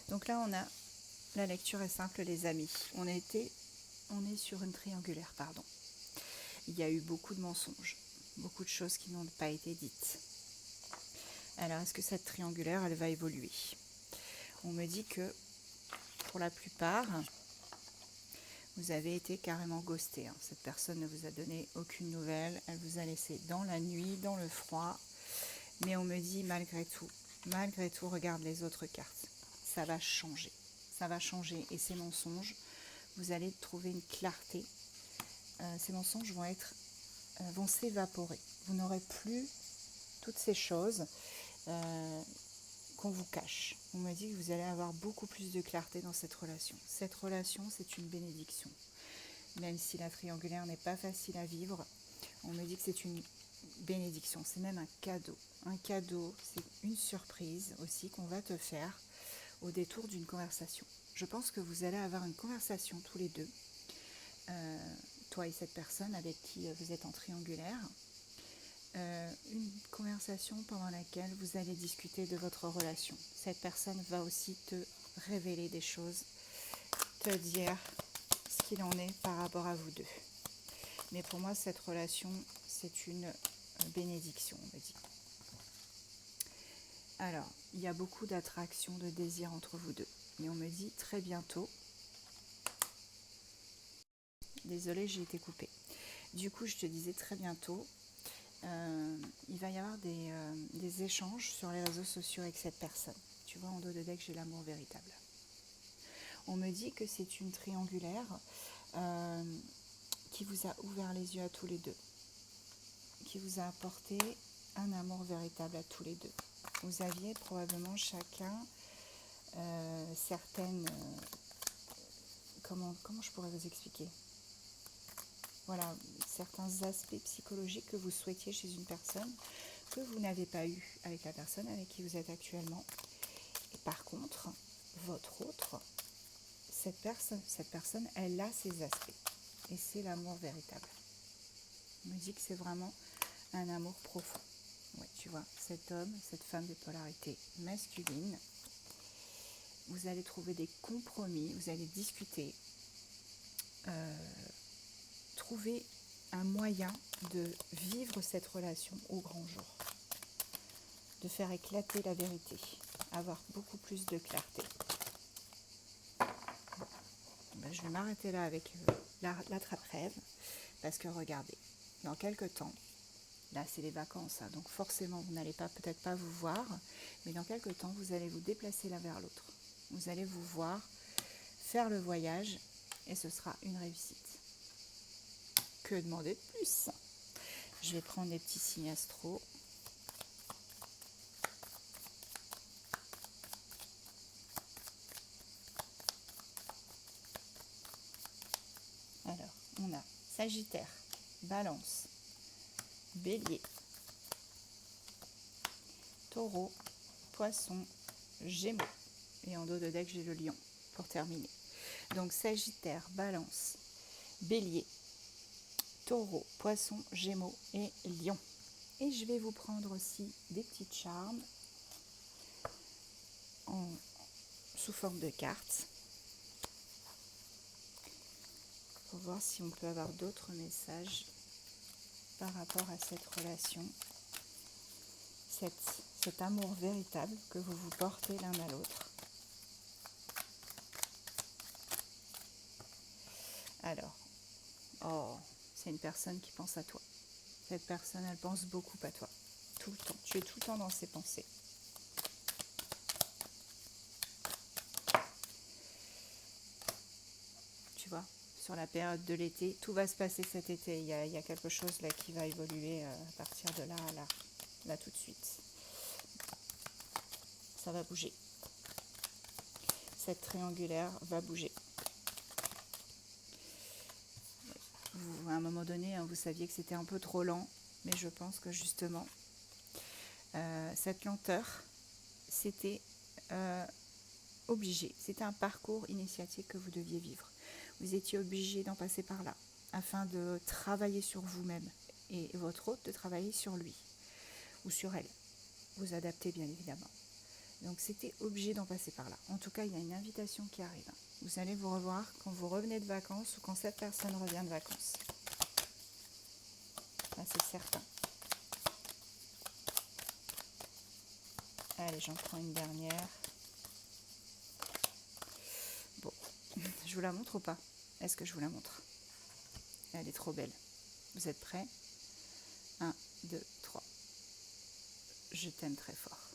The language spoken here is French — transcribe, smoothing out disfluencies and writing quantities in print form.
Donc là, la lecture est simple, les amis. On est sur une triangulaire, pardon. Il y a eu beaucoup de mensonges, beaucoup de choses qui n'ont pas été dites. Alors, est-ce que cette triangulaire, elle va évoluer? On me dit que, pour la plupart, vous avez été carrément ghosté. Cette personne ne vous a donné aucune nouvelle. Elle vous a laissé dans la nuit, dans le froid. Mais on me dit, malgré tout, regarde les autres cartes. Ça va changer. Ça va changer. Et ces mensonges, vous allez trouver une clarté. Ces mensonges vont s'évaporer. Vous n'aurez plus toutes ces choses qu'on vous cache. On me dit que vous allez avoir beaucoup plus de clarté dans cette relation. Cette relation, c'est une bénédiction. Même si la triangulaire n'est pas facile à vivre, on me dit que c'est une bénédiction. C'est même un cadeau. Un cadeau, c'est une surprise aussi qu'on va te faire au détour d'une conversation. Je pense que vous allez avoir une conversation tous les deux, toi et cette personne avec qui vous êtes en triangulaire. Une conversation pendant laquelle vous allez discuter de votre relation. Cette personne va aussi te révéler des choses, te dire ce qu'il en est par rapport à vous deux. Mais pour moi, cette relation, c'est une bénédiction, on me dit. Alors, il y a beaucoup d'attraction, de désir entre vous deux. Et on me dit très bientôt. Désolée, j'ai été coupée. Du coup, je te disais très bientôt. Il va y avoir des échanges sur les réseaux sociaux avec cette personne. Tu vois, en dos de deck, j'ai l'amour véritable. On me dit que c'est une triangulaire qui vous a ouvert les yeux à tous les deux, qui vous a apporté un amour véritable à tous les deux. Vous aviez probablement chacun certaines... comment je pourrais vous expliquer? Voilà, certains aspects psychologiques que vous souhaitiez chez une personne que vous n'avez pas eu avec la personne avec qui vous êtes actuellement. Et par contre, votre autre, cette personne, elle a ses aspects. Et c'est l'amour véritable. On me dit que c'est vraiment un amour profond. Ouais, tu vois, cet homme, cette femme de polarité masculine, vous allez trouver des compromis, vous allez discuter, trouver un moyen de vivre cette relation au grand jour, de faire éclater la vérité, avoir beaucoup plus de clarté. Ben, je vais m'arrêter là avec l'attrape-rêve, parce que regardez, dans quelques temps, là c'est les vacances, donc forcément vous n'allez peut-être pas vous voir, mais dans quelques temps vous allez vous déplacer l'un vers l'autre. Vous allez vous voir, faire le voyage, et ce sera une réussite. Que demander de plus? Je vais prendre les petits signes astro. Alors, on a Sagittaire, Balance, Bélier, Taureau, Poisson, Gémeaux. Et en dos de deck, j'ai le Lion pour terminer. Donc Sagittaire, Balance, Bélier, Taureau, Poisson, Gémeaux et Lion. Et je vais vous prendre aussi des petites charmes sous forme de cartes pour voir si on peut avoir d'autres messages par rapport à cette relation, cet amour véritable que vous vous portez l'un à l'autre. Alors, c'est une personne qui pense à toi. Cette personne, elle pense beaucoup à toi, tout le temps. Tu es tout le temps dans ses pensées. Tu vois, sur la période de l'été, tout va se passer cet été. Il y a quelque chose là qui va évoluer à partir de là à là tout de suite. Ça va bouger. Cette triangulaire va bouger. À un moment donné, vous saviez que c'était un peu trop lent, mais je pense que justement, cette lenteur, c'était obligé. C'était un parcours initiatique que vous deviez vivre. Vous étiez obligé d'en passer par là, afin de travailler sur vous-même, et votre hôte de travailler sur lui, ou sur elle. Vous adaptez bien évidemment. Donc c'était obligé d'en passer par là. En tout cas, il y a une invitation qui arrive. Vous allez vous revoir quand vous revenez de vacances ou quand cette personne revient de vacances. Ça, c'est certain. Allez, j'en prends une dernière. Bon, je vous la montre ou pas? Est-ce que je vous la montre? Elle est trop belle. Vous êtes prêts? 1, 2, 3. Je t'aime très fort.